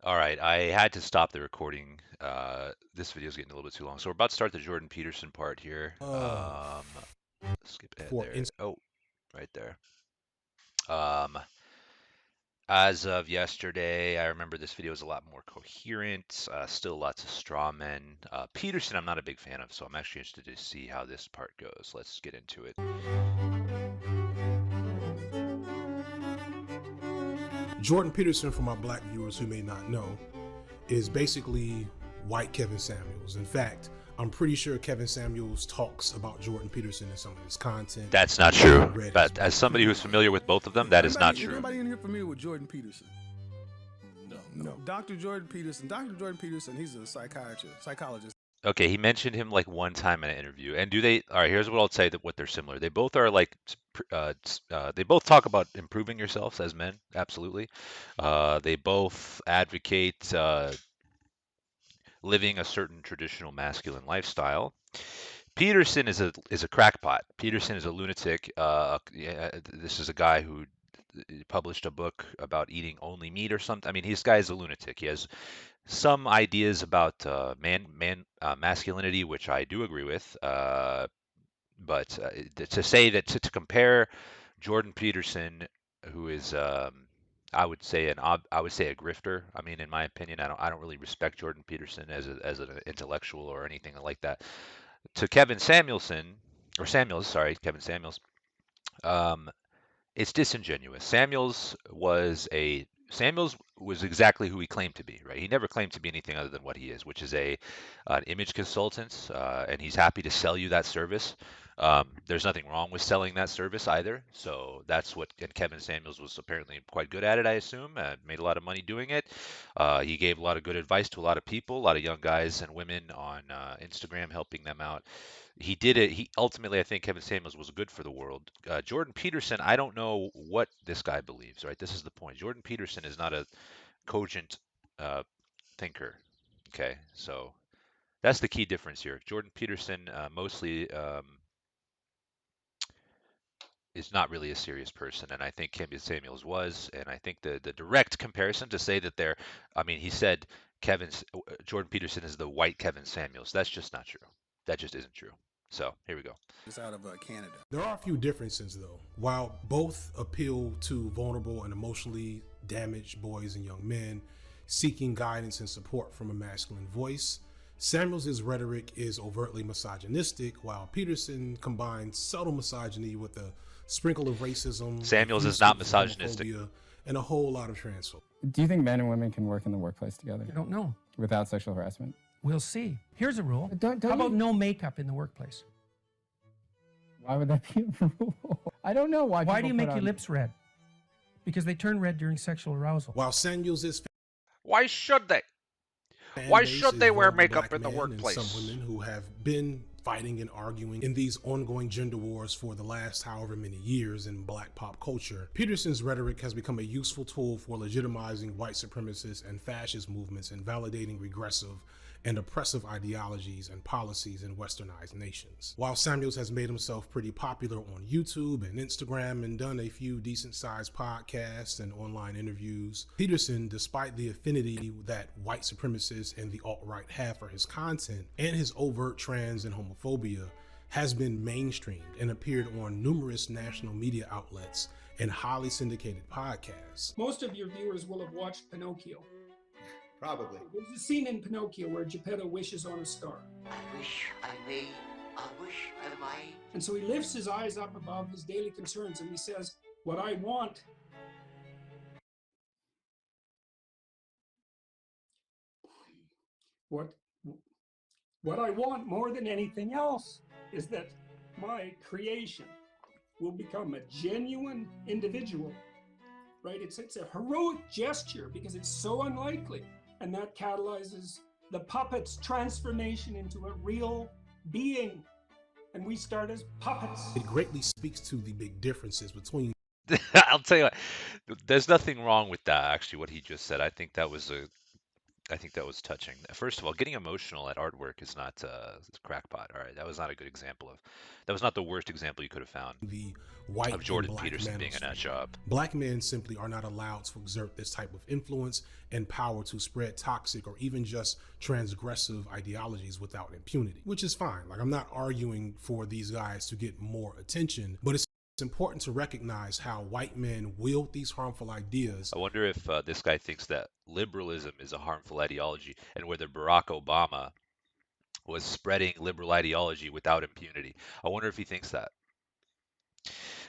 All right, I had to stop the recording. This video is getting a little bit too long, so we're about to start the Jordan Peterson part here. Skip ahead For there. instance, Oh, right there. Um, as of yesterday, I remember this video was a lot more coherent. Still lots of straw men. Peterson, I'm not a big fan of, so I'm actually interested to see how this part goes. Let's get into it. Jordan Peterson, for my black viewers who may not know, is basically white Kevin Samuels. In fact, I'm pretty sure Kevin Samuels talks about Jordan Peterson in some of his content. That's not I true. read his But book. as somebody who's familiar with both of them, that is not Is true. anybody in here familiar with Jordan Peterson? No. Dr. Jordan Peterson. Dr. Jordan Peterson, he's a psychologist. Okay, he mentioned him like one time in an interview. And do they? All right, here's what I'll say that what they're similar. They both are like, they both talk about improving yourselves as men. Absolutely. They both advocate living a certain traditional masculine lifestyle. Peterson is a crackpot. Peterson is a lunatic. This is a guy who published a book about eating only meat or something. I mean, this guy is a lunatic. He has some ideas about masculinity, which I do agree with. But to say that to compare Jordan Peterson, who is I would say I would say a grifter. I mean, in my opinion, I don't really respect Jordan Peterson as an intellectual or anything like that. To Kevin Samuelson or Samuels, sorry, Kevin Samuels. Um, it's disingenuous. Samuels was exactly who he claimed to be, right? He never claimed to be anything other than what he is, which is an image consultant, and he's happy to sell you that service. There's nothing wrong with selling that service either. So that's what, and Kevin Samuels was apparently quite good at it, I assume, and made a lot of money doing it. He gave a lot of good advice to a lot of people, a lot of young guys and women on Instagram, helping them out. He did it. He ultimately, I think Kevin Samuels was good for the world. Jordan Peterson, I don't know what this guy believes. Right, this is the point. Jordan Peterson is not a cogent uh, thinker. Okay, so that's the key difference here. Jordan Peterson mostly is not really a serious person, and I think Kevin Samuels was. And I think the direct comparison to say that they're, I mean, he said Jordan Peterson is the white Kevin Samuels. That's just not true. That just isn't true. So here we go. It's out of Canada. There are a few differences, though. While both appeal to vulnerable and emotionally damaged boys and young men seeking guidance and support from a masculine voice, Samuels' rhetoric is overtly misogynistic, while Peterson combines subtle misogyny with a sprinkle of racism, a Samuels few is not scoops of misogynistic. homophobia, and a whole lot of transphobia. Do you think men and women can work in the workplace together I don't know. without sexual harassment? We'll see. Here's a rule. Don't How about you- no makeup in the workplace? Why would that be a rule? I don't know why. Why people do you put make your on- lips red? Because they turn red during sexual arousal. While Samuels' Why should they? fan Why base should is they wear vulnerable makeup black in the men workplace? and some women who have been fighting and arguing in these ongoing gender wars for the last however many years in black pop culture. Peterson's rhetoric has become a useful tool for legitimizing white supremacist and fascist movements and validating regressive and oppressive ideologies and policies in westernized nations. While Samuels has made himself pretty popular on YouTube and Instagram and done a few decent sized podcasts and online interviews, Peterson, despite the affinity that white supremacists and the alt-right have for his content and his overt trans and homophobia, has been mainstreamed and appeared on numerous national media outlets and highly syndicated podcasts. Most of your viewers will have watched Pinocchio. Probably. There's a scene in Pinocchio where Geppetto wishes on a star. I wish I may, I wish I might. And so he lifts his eyes up above his daily concerns and he says, what I want what I want more than anything else is that my creation will become a genuine individual. Right? It's a heroic gesture because it's so unlikely. And that catalyzes the puppet's transformation into a real being. And we start as puppets. It greatly speaks to the big differences between I'll tell you what, there's nothing wrong with that, actually, what he just said. I think that was I think that was touching. First of all, getting emotional at artwork is not crackpot. All right, that was not a good example of. That was not the worst example you could have found The white of and Jordan black Peterson being a nut manosphere. job. Black men simply are not allowed to exert this type of influence and power to spread toxic or even just transgressive ideologies without impunity, which is fine. Like, I'm not arguing for these guys to get more attention, but it's important to recognize how white men wield these harmful ideas. I wonder if this guy thinks that liberalism is a harmful ideology, and whether Barack Obama was spreading liberal ideology without impunity. I wonder if he thinks that.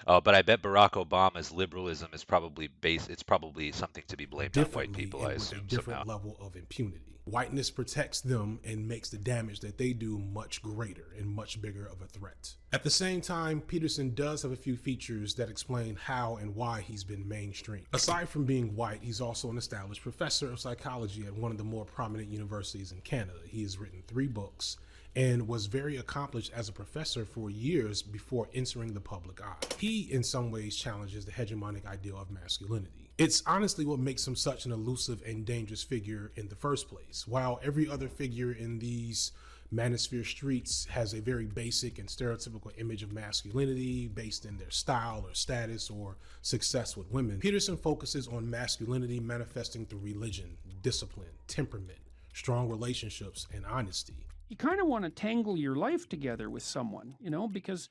But I bet Barack Obama's liberalism is probably it's probably something to be blamed on white Differently people, I and with a assume, different somehow. level of impunity. Whiteness protects them and makes the damage that they do much greater and much bigger of a threat. At the same time, Peterson does have a few features that explain how and why he's been mainstream. Aside from being white, he's also an established professor of psychology at one of the more prominent universities in Canada. He has written 3 books and was very accomplished as a professor for years before entering the public eye. He, in some ways, challenges the hegemonic ideal of masculinity. It's honestly what makes him such an elusive and dangerous figure in the first place. While every other figure in these manosphere streets has a very basic and stereotypical image of masculinity based in their style or status or success with women, Peterson focuses on masculinity manifesting through religion, discipline, temperament, strong relationships, and honesty. You kind of want to tangle your life together with someone, because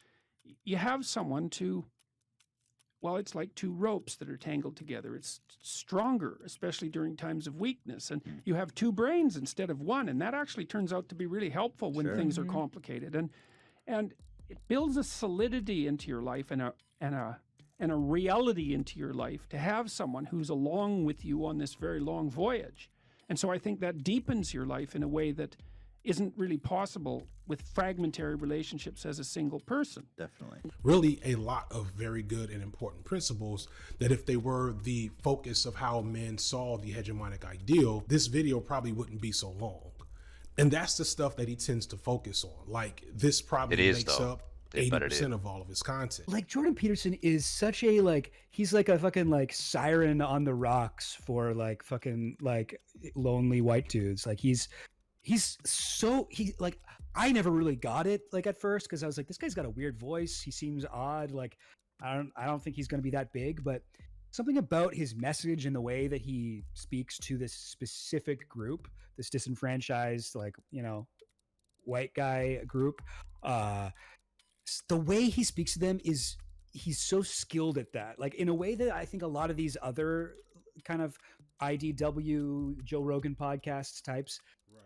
you have someone to, well, it's like 2 ropes that are tangled together. It's stronger, especially during times of weakness. And you have 2 brains instead of 1. And that actually turns out to be really helpful when things are complicated. And it builds a solidity into your life and a reality into your life to have someone who's along with you on this very long voyage. And so I think that deepens your life in a way that isn't really possible with fragmentary relationships as a single person. Definitely. Really a lot of very good and important principles that if they were the focus of how men saw the hegemonic ideal, this video probably wouldn't be so long. And that's the stuff that he tends to focus on. Like, this probably makes up 80% of all of his content. Like, Jordan Peterson is such a, he's like a fucking siren on the rocks for fucking lonely white dudes. Like, I never really got it at first, because I was like, this guy's got a weird voice. He seems odd. I don't think he's going to be that big, but something about his message and the way that he speaks to this specific group, this disenfranchised, white guy group, the way he speaks to them he's so skilled at that. In a way that I think a lot of these other kind of IDW Joe Rogan podcast types,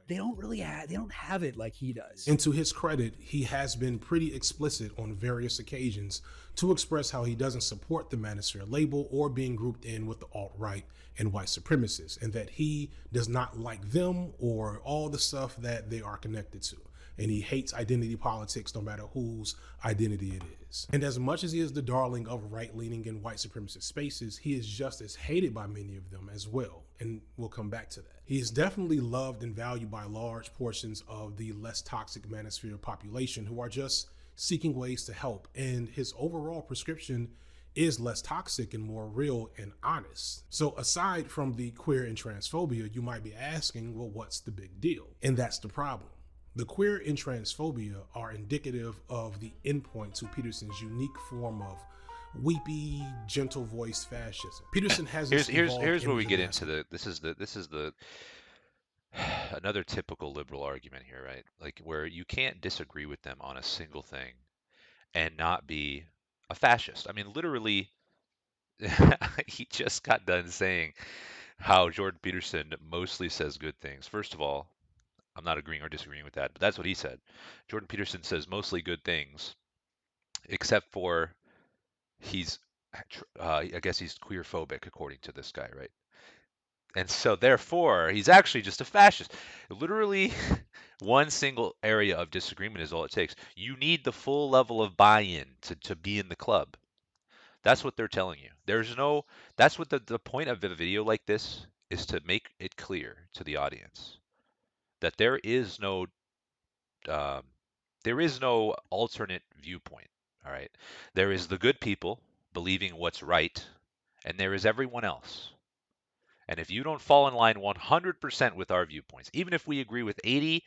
they don't have it like he does. And to his credit, he has been pretty explicit on various occasions to express how he doesn't support the manosphere label or being grouped in with the alt-right and white supremacists, and that he does not like them or all the stuff that they are connected to. And he hates identity politics no matter whose identity it is. And as much as he is the darling of right-leaning and white supremacist spaces, he is just as hated by many of them as well. And we'll come back to that. He is definitely loved and valued by large portions of the less toxic manosphere population who are just seeking ways to help. And his overall prescription is less toxic and more real and honest. So aside from the queer and transphobia, you might be asking, well, what's the big deal? And that's the problem. The queer and transphobia are indicative of the endpoint to Peterson's unique form of weepy, gentle voiced fascism. Peterson has here's where we get into this is the another typical liberal argument here, right? Like, where you can't disagree with them on a single thing and not be a fascist. I mean, literally, he just got done saying how Jordan Peterson mostly says good things. First of all, I'm not agreeing or disagreeing with that, but that's what he said. Jordan Peterson says mostly good things, except for I guess he's queer phobic, according to this guy, right? And so therefore, he's actually just a fascist. Literally, one single area of disagreement is all it takes. You need the full level of buy-in to be in the club. That's what they're telling you. That's what the point of a video like this is, to make it clear to the audience that there is no alternate viewpoint. All right, there is the good people believing what's right, and there is everyone else. And if you don't fall in line 100% with our viewpoints, even if we agree with 80%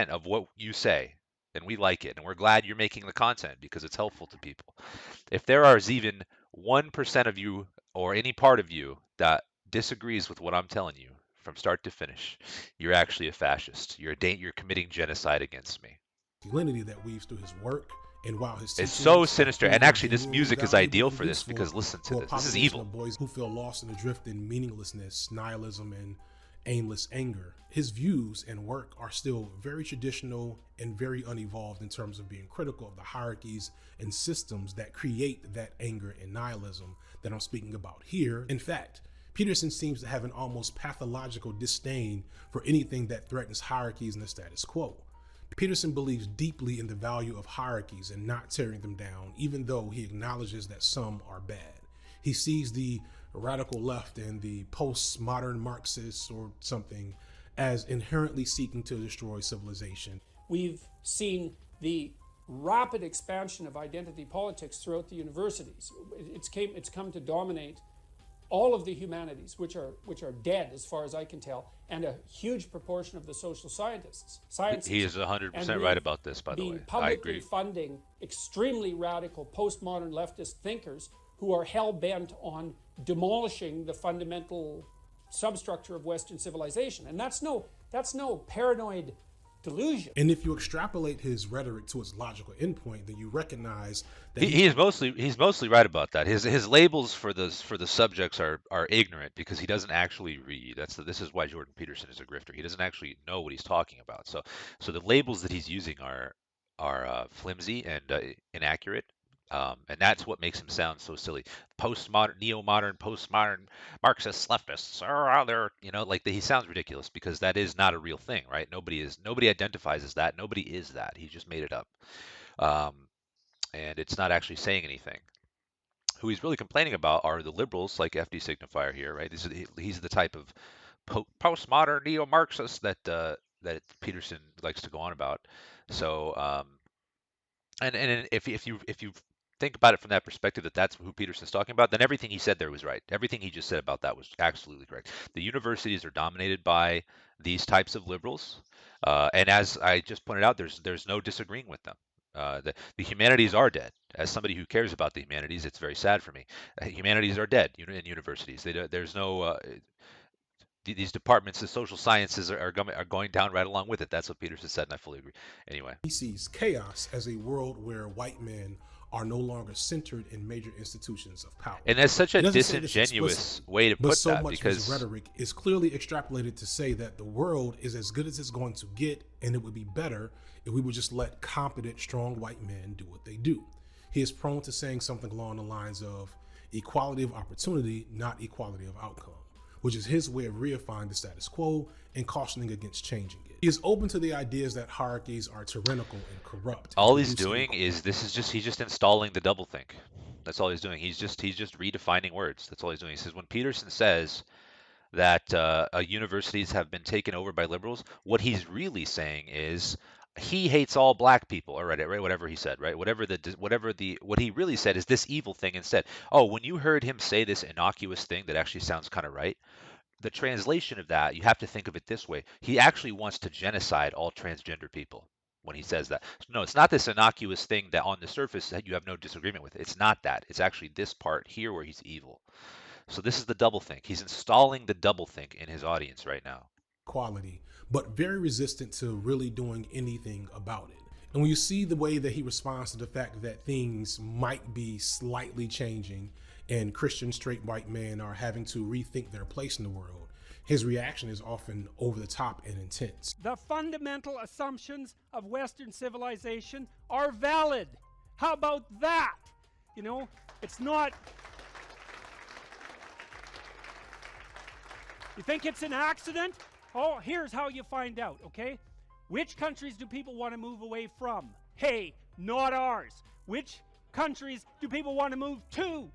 of what you say, and we like it, and we're glad you're making the content because it's helpful to people. If there is even 1% of you or any part of you that disagrees with what I'm telling you from start to finish, you're actually a fascist. You're committing genocide against me. Masculinity that weaves through his work, and while his It's teachings so have sinister. And proven actually, this genuinely music is valuable ideal and for this useful because listen to for a this. This is population evil. of boys who feel lost and adrift in meaninglessness, nihilism, and aimless anger. His views and work are still very traditional and very unevolved in terms of being critical of the hierarchies and systems that create that anger and nihilism that I'm speaking about here. In fact, Peterson seems to have an almost pathological disdain for anything that threatens hierarchies and the status quo. Peterson believes deeply in the value of hierarchies and not tearing them down, even though he acknowledges that some are bad. He sees the radical left and the postmodern Marxists or something as inherently seeking to destroy civilization. We've seen the rapid expansion of identity politics throughout the universities. It's come to dominate all of the humanities, which are dead as far as I can tell, and a huge proportion of the social sciences. He is 100% right about this, by the way. I Publicly agree. funding extremely radical postmodern leftist thinkers who are hell-bent on demolishing the fundamental substructure of Western civilization. And that's no paranoid delusion. And if you extrapolate his rhetoric to its logical endpoint, then you recognize that He's mostly right about that. His labels for the subjects are ignorant because he doesn't actually read. This is why Jordan Peterson is a grifter. He doesn't actually know what he's talking about. So the labels that he's using are flimsy and inaccurate. And that's what makes him sound so silly. Postmodern, neo-modern, postmodern Marxists, leftists are out there, he sounds ridiculous because that is not a real thing, right? Nobody identifies as that. Nobody is that. He just made it up. And it's not actually saying anything. Who he's really complaining about are the liberals, like FD Signifier here, right? He's the type of postmodern neo-Marxist that Peterson likes to go on about. So, and if you think about it from that perspective, that's who Peterson's talking about, then everything he said there was right. Everything he just said about that was absolutely correct. The universities are dominated by these types of liberals, and as I just pointed out, there's no disagreeing with them. The humanities are dead. As somebody who cares about the humanities, it's very sad for me. Humanities are dead in universities. There's no these departments, the social sciences are going down right along with it. That's what Peterson said, and I fully agree. Anyway, he sees chaos as a world where white men are no longer centered in major institutions of power. And that's such a disingenuous way to put but so that, much because of his rhetoric is clearly extrapolated to say that the world is as good as it's going to get, and it would be better if we would just let competent, strong white men do what they do. He is prone to saying something along the lines of equality of opportunity, not equality of outcome, which is his way of reifying the status quo and cautioning against changing it. He is open to the ideas that hierarchies are tyrannical and corrupt. All he's doing is he's just installing the doublethink. That's all he's doing. He's just redefining words. That's all he's doing. He says when Peterson says that universities have been taken over by liberals, what he's really saying is he hates all black people, or right, whatever he said, right? What he really said is this evil thing instead. Oh, when you heard him say this innocuous thing that actually sounds kind of right, the translation of that, you have to think of it this way. He actually wants to genocide all transgender people when he says that. No, it's not this innocuous thing that on the surface that you have no disagreement with. It's not that. It's actually this part here where he's evil. So this is the doublethink. He's installing the doublethink in his audience right now. Quality, but very resistant to really doing anything about it. And when you see the way that he responds to the fact that things might be slightly changing and Christian straight white men are having to rethink their place in the world, his reaction is often over the top and intense. The fundamental assumptions of Western civilization are valid. How about that? It's not... You think it's an accident? Oh, here's how you find out, okay? Which countries do people want to move away from? Hey, not ours. Which countries do people want to move to?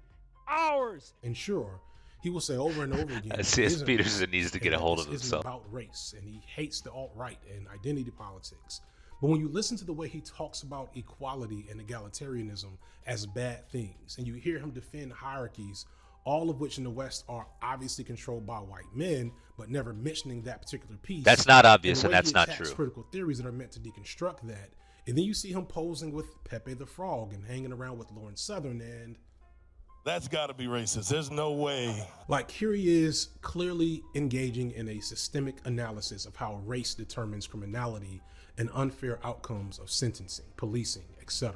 Ours. And sure, he will say over and over again, C.S. Peterson needs to get a hold of himself. About race, and he hates the alt-right and identity politics. But when you listen to the way he talks about equality and egalitarianism as bad things, and you hear him defend hierarchies all of which in the West are obviously controlled by white men, but never mentioning that particular piece. That's not obvious, the and way that's he not attacks true. critical theories that are meant to deconstruct that. And then you see him posing with Pepe the Frog and hanging around with Lauren Southern, and that's got to be racist. There's no way. like, here he is clearly engaging in a systemic analysis of how race determines criminality and unfair outcomes of sentencing, policing, etc.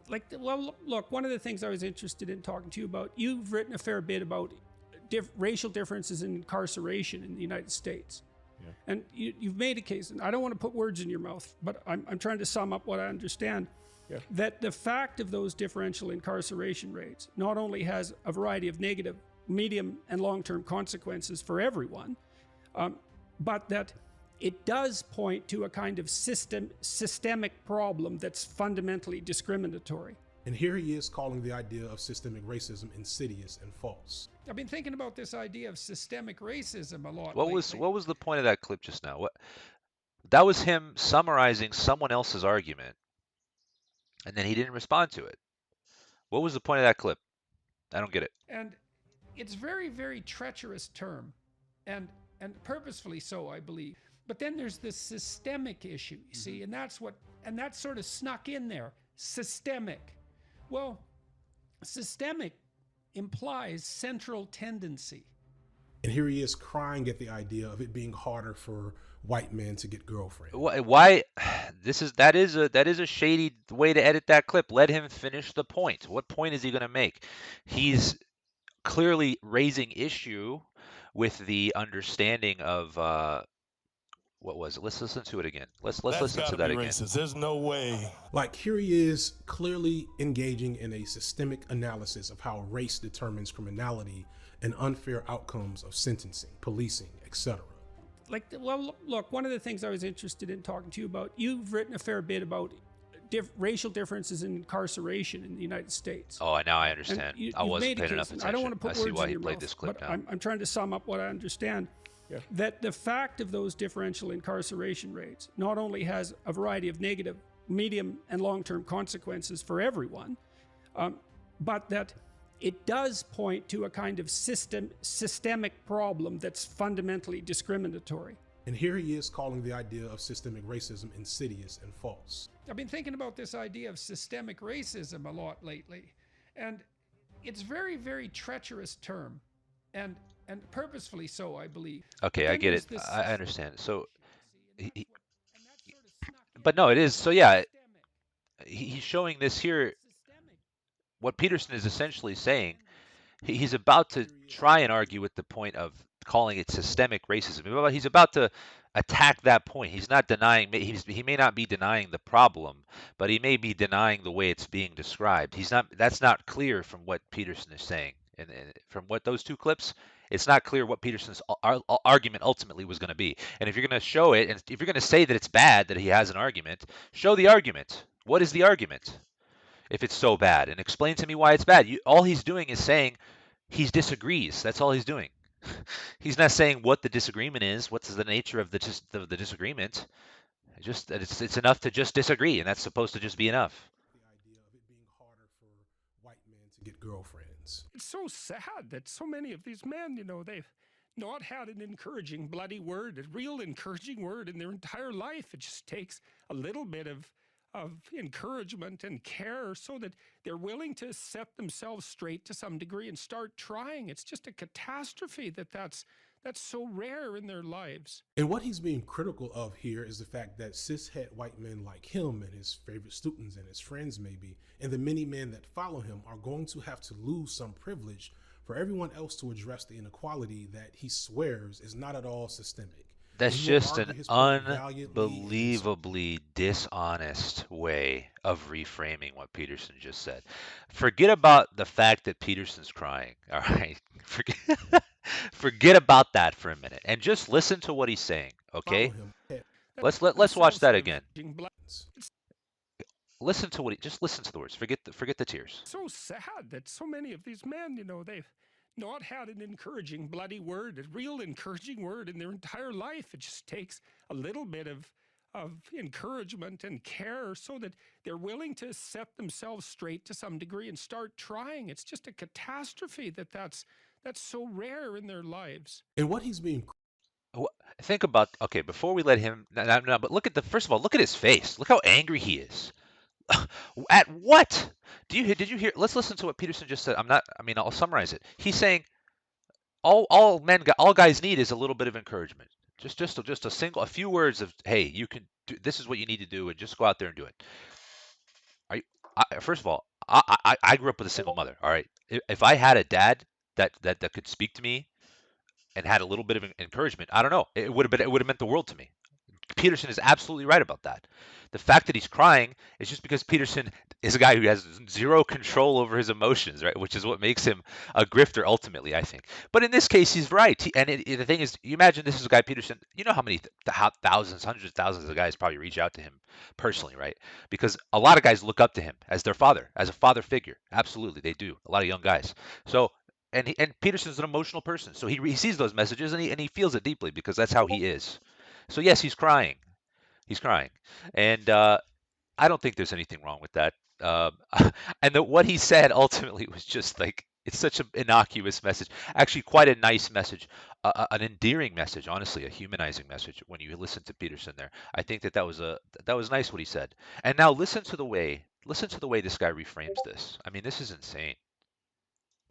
Like, well, look, one of the things I was interested in talking to you about, you've written a fair bit about racial differences in incarceration in the United States. Yeah. And you've made a case, and I don't want to put words in your mouth, but I'm trying to sum up what I understand. Yeah. That the fact of those differential incarceration rates not only has a variety of negative, medium, and long-term consequences for everyone, but that it does point to a kind of systemic problem that's fundamentally discriminatory. And here he is calling the idea of systemic racism insidious and false. I've been thinking about this idea of systemic racism a lot. What was the point of that clip just now? That was him summarizing someone else's argument, and then he didn't respond to it. What was the point of that clip? I don't get it. And it's very, very treacherous term, and purposefully so, I believe. But then there's this systemic issue, you see, and that's sort of snuck in there. Systemic. Well, systemic implies central tendency. And here he is crying at the idea of it being harder for white men to get girlfriends. Why? That is a shady way to edit that clip. Let him finish the point. What point is he going to make? He's clearly raising issue with the understanding of what was it? Let's listen to it again. Let's listen to that again. Racist. There's no way. Like, here he is clearly engaging in a systemic analysis of how race determines criminality and unfair outcomes of sentencing, policing, etc. Like, well, look, one of the things I was interested in talking to you about, you've written a fair bit about racial differences in incarceration in the United States. Oh, now I understand. I wasn't paying enough attention. I don't want to put I see words why in he your played mouth, this clip but now. I'm trying to sum up what I understand. Yeah. That the fact of those differential incarceration rates not only has a variety of negative, medium, and long-term consequences for everyone, but that it does point to a kind of systemic problem that's fundamentally discriminatory. And here he is calling the idea of systemic racism insidious and false. I've been thinking about this idea of systemic racism a lot lately, and it's very, very treacherous term, and purposefully so, I believe. Okay, I get it. I understand. So, but no, it is. So yeah, he's showing this here. What Peterson is essentially saying, he's about to try and argue with the point of calling it systemic racism. He's about to attack that point. He's not denying. He may not be denying the problem, but he may be denying the way it's being described. He's not. That's not clear from what Peterson is saying, and from what those two clips. It's not clear what Peterson's argument ultimately was going to be. And if you're going to show it, and if you're going to say that it's bad that he has an argument, show the argument. What is the argument if it's so bad? And explain to me why it's bad. All he's doing is saying he disagrees. That's all he's doing. He's not saying what the disagreement is. What's the nature of the disagreement? It's enough to just disagree, and that's supposed to just be enough. The idea of it being harder for white men to get girlfriends. It's so sad that so many of these men, they've not had an encouraging bloody word, a real encouraging word in their entire life. It just takes a little bit of encouragement and care so that they're willing to set themselves straight to some degree and start trying. It's just a catastrophe that's so rare in their lives. And what he's being critical of here is the fact that cishet white men like him and his favorite students and his friends maybe, and the many men that follow him are going to have to lose some privilege for everyone else to address the inequality that he swears is not at all systemic. That's just an unbelievably dishonest way of reframing what Peterson just said. Forget about the fact that Peterson's crying. All right. Forget about that for a minute and just listen to what he's saying. Okay. Let's watch that again. Listen to listen to the words. Forget the tears. So sad that so many of these men, they've not had an encouraging bloody word, a real encouraging word in their entire life. It just takes a little bit of of encouragement and care so that they're willing to set themselves straight to some degree and start trying. It's just a catastrophe that's so rare in their lives. And what he's being Think about, okay, before we let him, no, but look at first of all, look at his face. Look how angry he is. At what? Did you hear? Let's listen to what Peterson just said. I'll summarize it. He's saying all guys need is a little bit of encouragement. Just a few words of, hey, you can do, this is what you need to do, and just go out there and do it. First of all, I grew up with a single mother. All right, if I had a dad that could speak to me and had a little bit of encouragement, I don't know, it would have meant the world to me. Peterson is absolutely right about that. The fact that he's crying is just because Peterson is a guy who has zero control over his emotions, right? Which is what makes him a grifter ultimately, I think. But in this case, he's right. The thing is, you imagine this is a guy, Peterson, you know how many thousands, hundreds of thousands of guys probably reach out to him personally, right? Because a lot of guys look up to him as their father, as a father figure. Absolutely, they do. A lot of young guys. So and Peterson's an emotional person, so he sees those messages and he feels it deeply because that's how he is. So yes, he's crying. He's crying, and I don't think there's anything wrong with that. And what he said ultimately was just like, it's such an innocuous message. Actually, quite a nice message, an endearing message, honestly, a humanizing message. When you listen to Peterson there, I think that was nice what he said. And now listen to the way this guy reframes this. I mean, this is insane.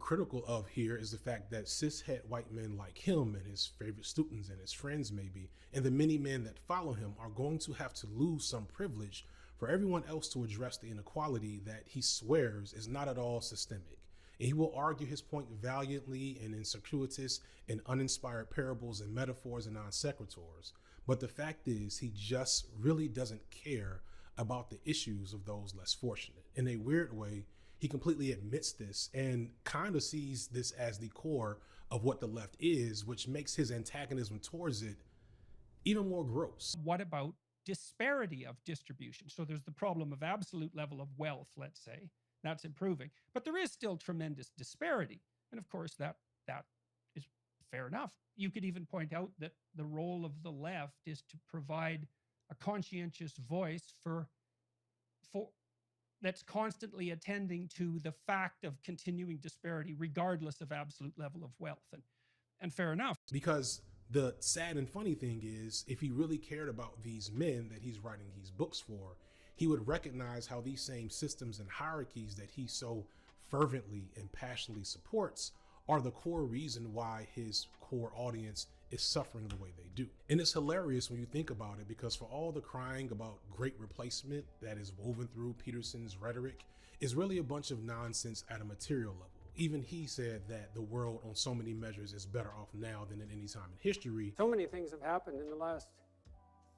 critical of here is the fact that cishet white men like him and his favorite students and his friends maybe, and the many men that follow him are going to have to lose some privilege for everyone else to address the inequality that he swears is not at all systemic. And he will argue his point valiantly and in circuitous and uninspired parables and metaphors and non sequiturs. But the fact is, he just really doesn't care about the issues of those less fortunate. In a weird way, he completely admits this and kind of sees this as the core of what the left is, which makes his antagonism towards it even more gross. What about disparity of distribution? So there's the problem of absolute level of wealth, let's say. That's improving. But there is still tremendous disparity. And of course, that is fair enough. You could even point out that the role of the left is to provide a conscientious voice for that's constantly attending to the fact of continuing disparity, regardless of absolute level of wealth. And fair enough. Because the sad and funny thing is, if he really cared about these men that he's writing these books for, he would recognize how these same systems and hierarchies that he so fervently and passionately supports are the core reason why his core audience is suffering the way they do. And it's hilarious when you think about it, because for all the crying about great replacement that is woven through Peterson's rhetoric is really a bunch of nonsense at a material level. Even he said that the world on so many measures is better off now than at any time in history. So many things have happened in the last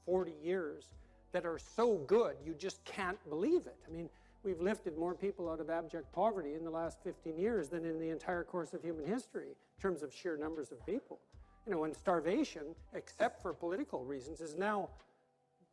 40 years that are so good, you just can't believe it. I mean, we've lifted more people out of abject poverty in the last 15 years than in the entire course of human history in terms of sheer numbers of people. You know, and starvation, except for political reasons, is now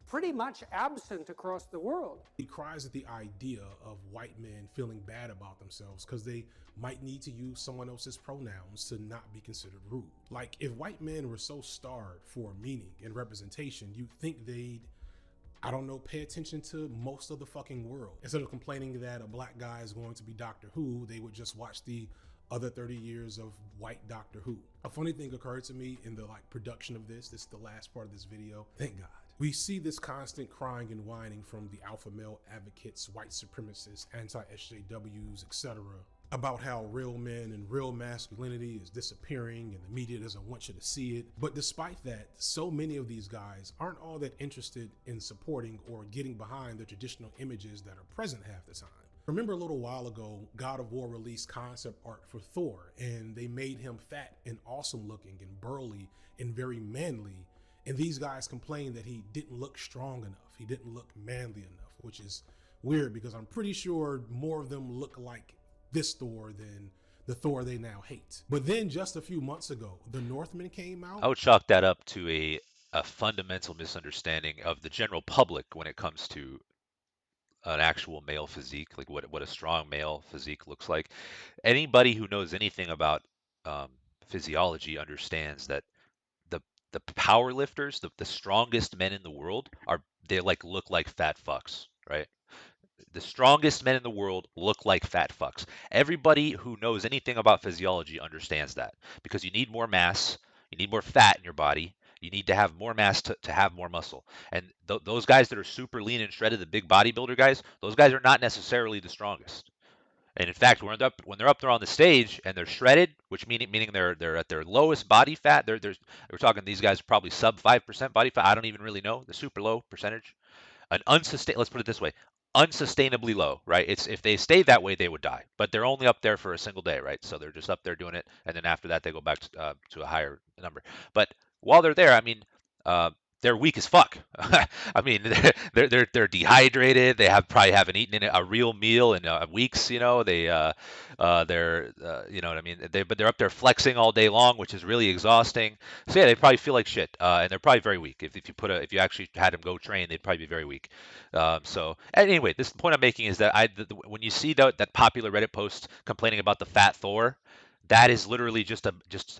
pretty much absent across the world. He cries at the idea of white men feeling bad about themselves because they might need to use someone else's pronouns to not be considered rude. Like, if white men were so starved for meaning and representation, you'd think they'd, I don't know, pay attention to most of the fucking world. Instead of complaining that a black guy is going to be Doctor Who, they would just watch the other 30 years of white Doctor Who. A funny thing occurred to me in the production of this. This is the last part of this video. Thank God. We see this constant crying and whining from the alpha male advocates, white supremacists, anti-SJWs, etc., about how real men and real masculinity is disappearing and the media doesn't want you to see it. But despite that, so many of these guys aren't all that interested in supporting or getting behind the traditional images that are present half the time. Remember a little while ago, God of War released concept art for Thor, and they made him fat and awesome looking and burly and very manly. And these guys complained that he didn't look strong enough. He didn't look manly enough, which is weird because I'm pretty sure more of them look like this Thor than the Thor they now hate. But then just a few months ago, the Northmen came out. I would chalk that up to a fundamental misunderstanding of the general public when it comes to an actual male physique, like what a strong male physique looks like. Anybody who knows anything about physiology understands that the power lifters, the strongest men in the world, are they like look like fat fucks, right? The strongest men in the world look like fat fucks. Everybody who knows anything about physiology understands that because you need more mass, you need more fat in your body, you need to have more mass to have more muscle. And those guys that are super lean and shredded, the big bodybuilder guys, those guys are not necessarily the strongest. And in fact, when they're up there on the stage and they're shredded, which meaning they're at their lowest body fat, we're talking these guys are probably sub 5% body fat. I don't even really know the super low percentage. Let's put it this way, unsustainably low, right? It's if they stayed that way, they would die. But they're only up there for a single day, right? So they're just up there doing it, and then after that, they go back to a higher number. But while they're there, I mean, uh, they're weak as fuck. I mean, they're dehydrated. They probably haven't eaten a real meal in weeks. You know, they're you know what I mean. But they're up there flexing all day long, which is really exhausting. So yeah, they probably feel like shit, and they're probably very weak. If you actually had them go train, they'd probably be very weak. So anyway, this point I'm making is that when you see that popular Reddit post complaining about the fat Thor, that is literally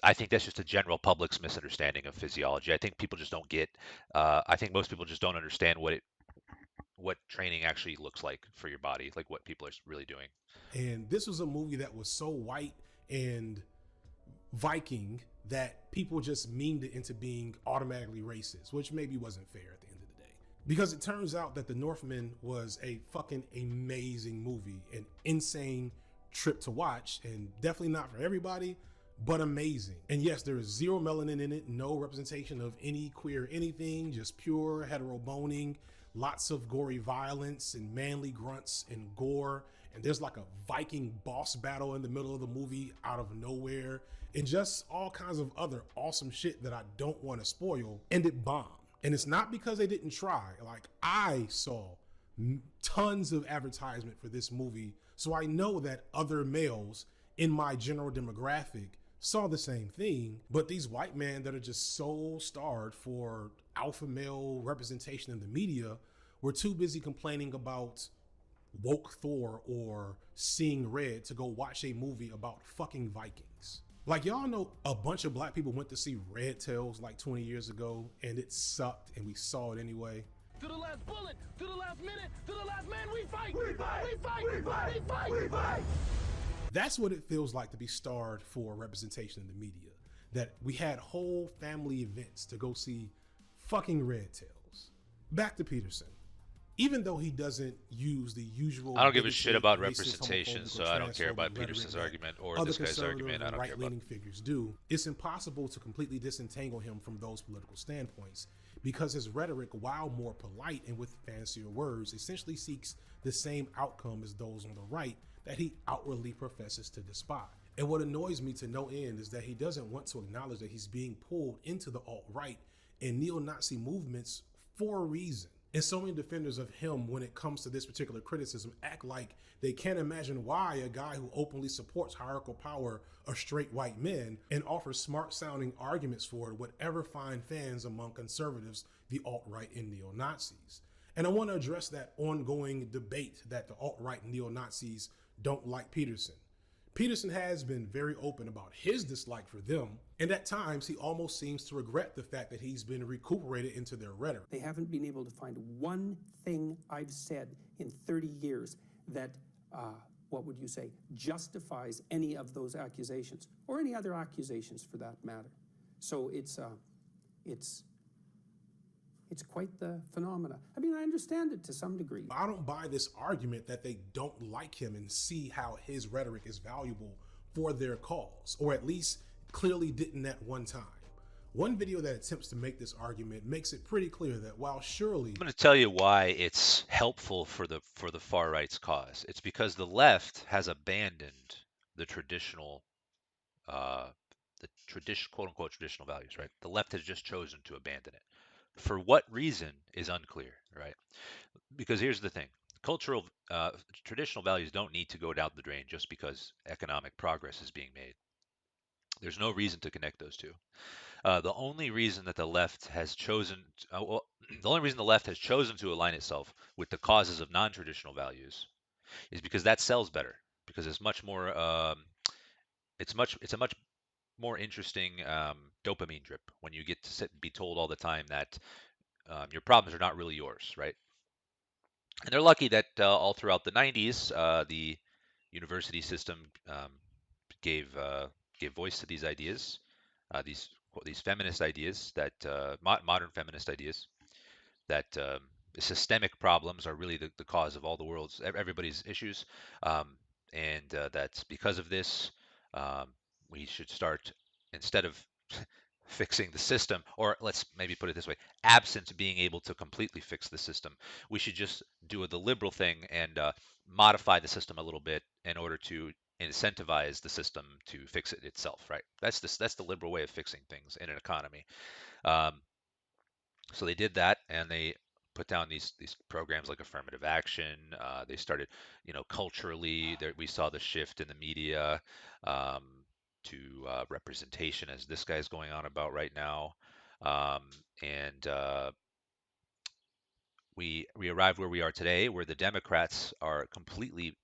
I think that's just a general public's misunderstanding of physiology. I think people just don't get. I think most people just don't understand what training actually looks like for your body, like what people are really doing. And this was a movie that was so white and Viking that people just memed it into being automatically racist, which maybe wasn't fair at the end of the day. Because it turns out that The Northman was a fucking amazing movie, an insane trip to watch, and definitely not for everybody, but amazing. And yes, there is zero melanin in it, no representation of any queer anything, just pure hetero boning, lots of gory violence and manly grunts and gore. And there's like a Viking boss battle in the middle of the movie out of nowhere, and just all kinds of other awesome shit that I don't want to spoil. And it bombed. And it's not because they didn't try. Like, I saw tons of advertisement for this movie, so I know that other males in my general demographic saw the same thing. But these white men that are just so starved for alpha male representation in the media were too busy complaining about woke Thor or seeing red to go watch a movie about fucking Vikings. Like, y'all know a bunch of black people went to see Red Tails like 20 years ago, and it sucked, and we saw it anyway. To the last bullet, to the last minute, to the last man, we fight! We fight! We fight! We fight! We fight! We fight! That's what it feels like to be starved for representation in the media. That we had whole family events to go see fucking Red Tails. Back to Peterson. Even though he doesn't use the usual, I don't give a shit about representation, so I don't care about Peterson's argument or this guy's argument. I don't care about. Right-leaning figures do. It's impossible to completely disentangle him from those political standpoints because his rhetoric, while more polite and with fancier words, essentially seeks the same outcome as those on the right that he outwardly professes to despise. And what annoys me to no end is that he doesn't want to acknowledge that he's being pulled into the alt-right and neo-Nazi movements for a reason. And so many defenders of him, when it comes to this particular criticism, act like they can't imagine why a guy who openly supports hierarchical power of straight white men and offers smart-sounding arguments for it would ever find fans among conservatives, the alt-right and neo-Nazis. And I want to address that ongoing debate that the alt-right and neo-Nazis don't like Peterson. Peterson has been very open about his dislike for them, and at times he almost seems to regret the fact that he's been recuperated into their rhetoric. They haven't been able to find one thing I've said in 30 years that, what would you say, justifies any of those accusations, or any other accusations for that matter. So it's quite the phenomena. I mean, I understand it to some degree. I don't buy this argument that they don't like him and see how his rhetoric is valuable for their cause, or at least clearly didn't at one time. One video that attempts to make this argument makes it pretty clear that while surely... I'm going to tell you why it's helpful for the far right's cause. It's because the left has abandoned the traditional, quote unquote traditional values, right? The left has just chosen to abandon it. For what reason is unclear, right? Because here's the thing. Traditional values don't need to go down the drain just because economic progress is being made. There's no reason to connect those two. The only reason that the left has chosen to align itself with the causes of non-traditional values is because that sells better. Because it's much more, it's a much more interesting dopamine drip when you get to be told all the time that your problems are not really yours, right? And they're lucky that all throughout the 90s, the university system gave gave voice to these ideas, these feminist ideas that modern feminist ideas that systemic problems are really the cause of all the world's everybody's issues, and that's because of this um, we should start instead of fixing the system, or let's maybe put it this way, absent being able to completely fix the system, we should just do the liberal thing and modify the system a little bit in order to incentivize the system to fix it itself, right? That's the liberal way of fixing things in an economy. Um, so they did that, and they put down these programs like affirmative action. They started, culturally, there, we saw the shift in the media um, to representation, as this guy's going on about right now, and we arrived where we are today, where the Democrats are completely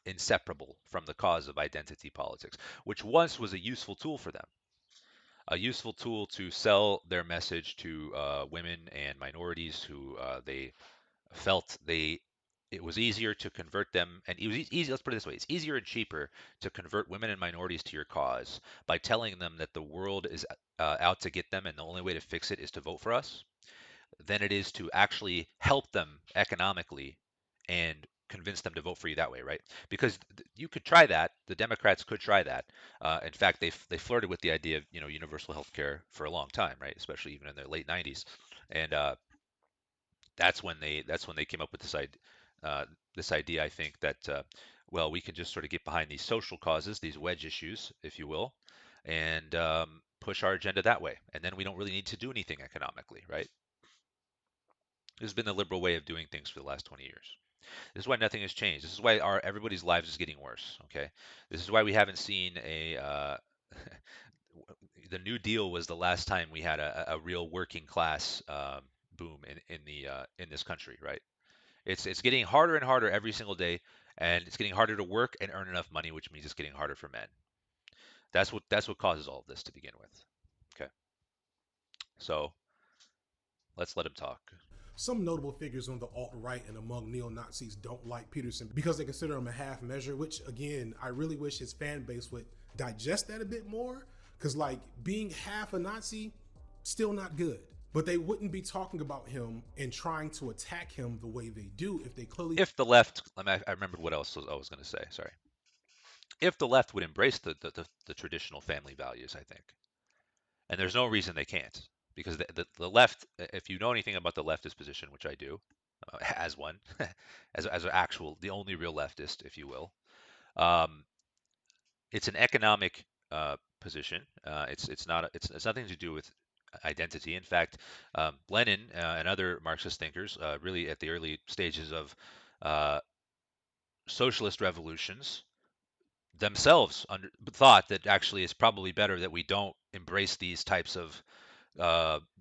inseparable from the cause of identity politics, which once was a useful tool for them, a useful tool to sell their message to women and minorities who they felt it was easier to convert them, and it was easy. Let's put it this way: it's easier and cheaper to convert women and minorities to your cause by telling them that the world is out to get them, and the only way to fix it is to vote for us, than it is to actually help them economically and convince them to vote for you that way, right? Because you could try that. The Democrats could try that. In fact, they flirted with the idea of universal health care for a long time, right? Especially even in the late 90s, and that's when they came up with this idea. I think that well, we can just sort of get behind these social causes, these wedge issues, if you will, and push our agenda that way, and then we don't really need to do anything economically, right? This has been the liberal way of doing things for the last 20 years. This is why nothing has changed. This is why everybody's lives is getting worse. Okay, this is why we haven't seen the New Deal was the last time we had a real working class boom in this country, right? It's getting harder and harder every single day, and it's getting harder to work and earn enough money, which means it's getting harder for men. That's what causes all of this to begin with. Okay, so let's let him talk. Some notable figures on the alt-right and among neo-Nazis don't like Peterson because they consider him a half measure, which, again, I really wish his fan base would digest that a bit more, because, like, being half a Nazi, still not good. But they wouldn't be talking about him and trying to attack him the way they do if they clearly... If the left, I remembered what else I was going to say, sorry. If the left would embrace the traditional family values, I think. And there's no reason they can't. Because the left, if you know anything about the leftist position, which I do, as one, as an actual, the only real leftist, if you will, it's an economic position. It's nothing to do with identity. In fact, Lenin and other Marxist thinkers, really at the early stages of socialist revolutions, themselves thought that actually it's probably better that we don't embrace these types of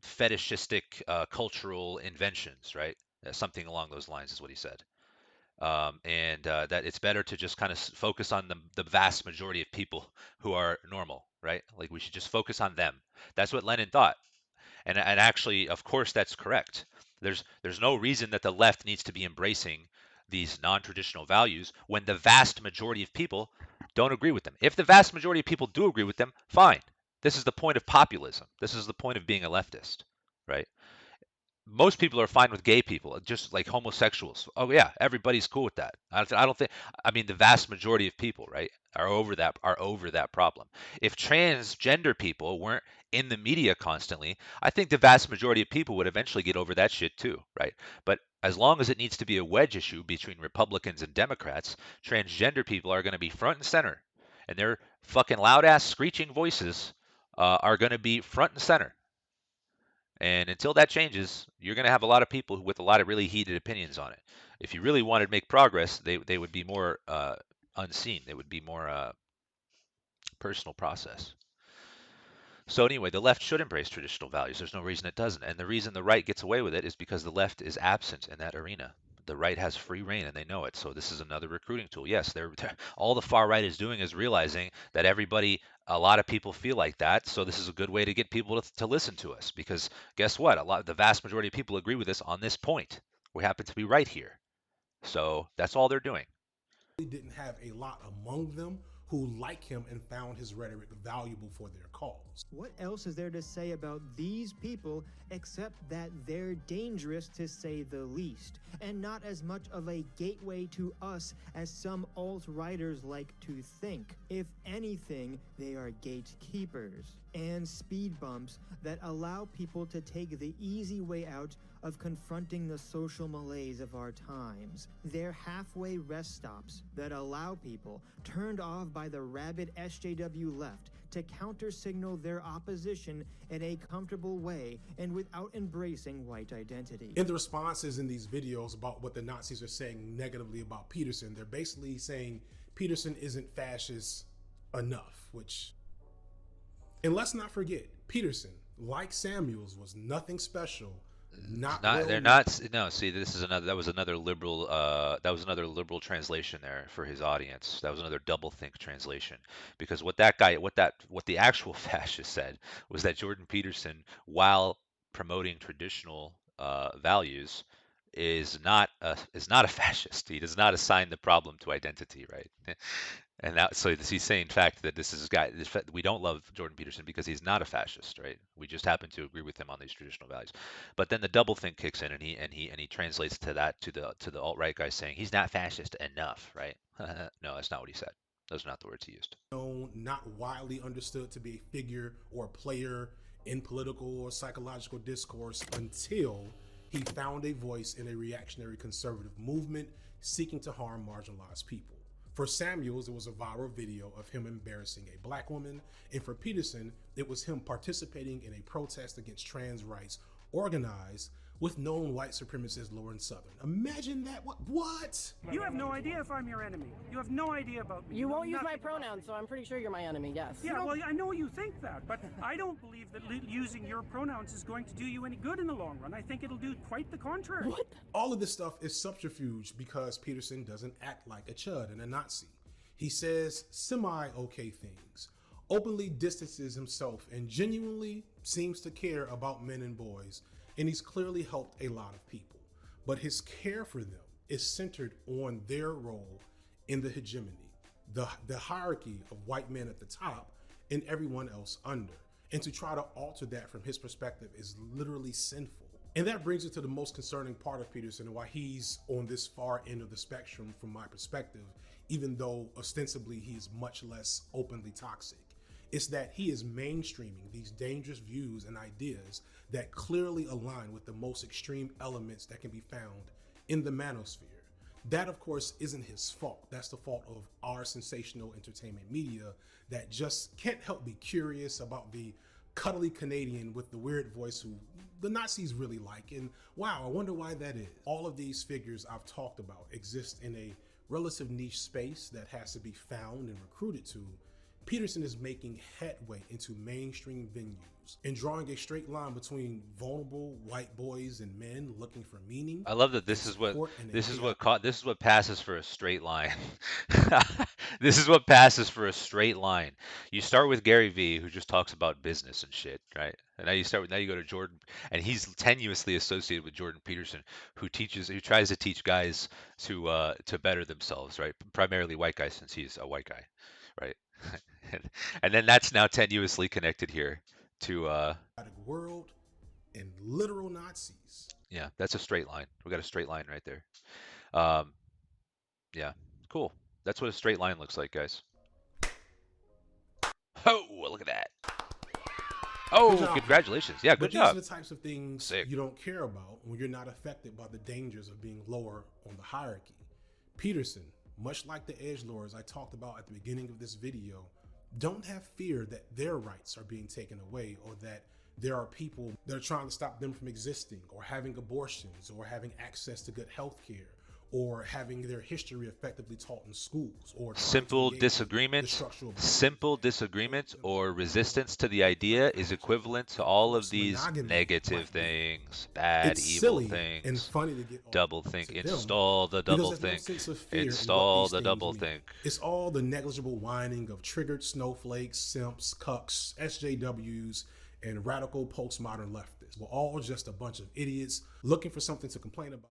fetishistic cultural inventions, right? Something along those lines is what he said. And that it's better to just kind of focus on the vast majority of people who are normal, right? Like we should just focus on them. That's what Lenin thought. And actually, of course, that's correct. There's no reason that the left needs to be embracing these non-traditional values when the vast majority of people don't agree with them. If the vast majority of people do agree with them, fine. This is the point of populism. This is the point of being a leftist, right? Most people are fine with gay people, just like homosexuals. Oh yeah, everybody's cool with that. I don't think. I mean, the vast majority of people, right, are over that problem. If transgender people weren't in the media constantly, I think the vast majority of people would eventually get over that shit too, right? But as long as it needs to be a wedge issue between Republicans and Democrats, transgender people are going to be front and center, and their fucking loud ass screeching voices are going to be front and center. And until that changes, you're going to have a lot of people with a lot of really heated opinions on it. If you really wanted to make progress, they would be more unseen. They would be more personal process. So anyway, the left should embrace traditional values. There's no reason it doesn't. And the reason the right gets away with it is because the left is absent in that arena. The right has free reign and they know it. So this is another recruiting tool. Yes, all the far right is doing is realizing that everybody A lot of people feel like that, so this is a good way to get people to listen to us, because guess what? The vast majority of people agree with us on this point. We happen to be right here. So that's all they're doing. Didn't have a lot among them who like him and found his rhetoric valuable for their cause. What else is there to say about these people except that they're dangerous, to say the least, and not as much of a gateway to us as some alt-righters like to think. If anything, they are gatekeepers and speed bumps that allow people to take the easy way out of confronting the social malaise of our times. They're halfway rest stops that allow people turned off by the rabid SJW left to counter-signal their opposition in a comfortable way and without embracing white identity. In the responses in these videos about what the Nazis are saying negatively about Peterson, they're basically saying Peterson isn't fascist enough, which... And let's not forget, Peterson, like Samuels, was nothing special. They're not. No, see, this is another. That was another liberal. That was another liberal translation there for his audience. That was another doublethink translation, because what the actual fascist said was that Jordan Peterson, while promoting traditional values, is not a fascist. He does not assign the problem to identity, right? And that, so he's saying, in fact, that this is a guy, we don't love Jordan Peterson because he's not a fascist, right? We just happen to agree with him on these traditional values. But then the doublethink kicks in, and he translates to the alt-right guy saying he's not fascist enough, right? No, that's not what he said. Those are not the words he used. Known, not widely understood to be a figure or a player in political or psychological discourse until he found a voice in a reactionary conservative movement seeking to harm marginalized people. For Samuels, it was a viral video of him embarrassing a black woman. And for Peterson, it was him participating in a protest against trans rights organized with known white supremacist Lawrence Southern. Imagine that. What? You have no idea if I'm your enemy. You have no idea about me. You won't use my pronouns, so I'm pretty sure you're my enemy, yes. Yeah, well, I know you think that, but I don't believe that using your pronouns is going to do you any good in the long run. I think it'll do quite the contrary. What? All of this stuff is subterfuge because Peterson doesn't act like a chud and a Nazi. He says semi-okay things, openly distances himself, and genuinely seems to care about men and boys, and he's clearly helped a lot of people. But his care for them is centered on their role in the hegemony, the hierarchy of white men at the top and everyone else under. And to try to alter that from his perspective is literally sinful. And that brings it to the most concerning part of Peterson and why he's on this far end of the spectrum from my perspective, even though ostensibly he's much less openly toxic. It's that he is mainstreaming these dangerous views and ideas that clearly align with the most extreme elements that can be found in the manosphere. That, of course, isn't his fault. That's the fault of our sensational entertainment media that just can't help be curious about the cuddly Canadian with the weird voice who the Nazis really like. And wow, I wonder why that is. All of these figures I've talked about exist in a relative niche space that has to be found and recruited to. Peterson is making headway into mainstream venues and drawing a straight line between vulnerable white boys and men looking for meaning. I love that this is what passes for a straight line. This is what passes for a straight line. You start with Gary Vee, who just talks about business and shit, right? And now you go to Jordan, and he's tenuously associated with Jordan Peterson, who tries to teach guys to better themselves, right? Primarily white guys, since he's a white guy, right? And then that's now tenuously connected here to world and literal Nazis. Yeah, that's a straight line. We got a straight line right there. Yeah, cool. That's what a straight line looks like, guys. Oh, look at that. Oh, congratulations. Yeah, good job. These are the types of things you don't care about when you're not affected by the dangers of being lower on the hierarchy. Peterson, much like the edgelords I talked about at the beginning of this video, don't have fear that their rights are being taken away, or that there are people that are trying to stop them from existing or having abortions or having access to good health care or having their history effectively taught in schools, or Simple disagreement, or resistance to the idea is equivalent to all of these negative things, bad, it's evil silly things. and funny to get Doublethink, to them install the because there's no doublethink, sense of fear in what install these the things doublethink. mean. It's all the negligible whining of triggered snowflakes, simps, cucks, SJWs, and radical postmodern leftists. We're all just a bunch of idiots looking for something to complain about.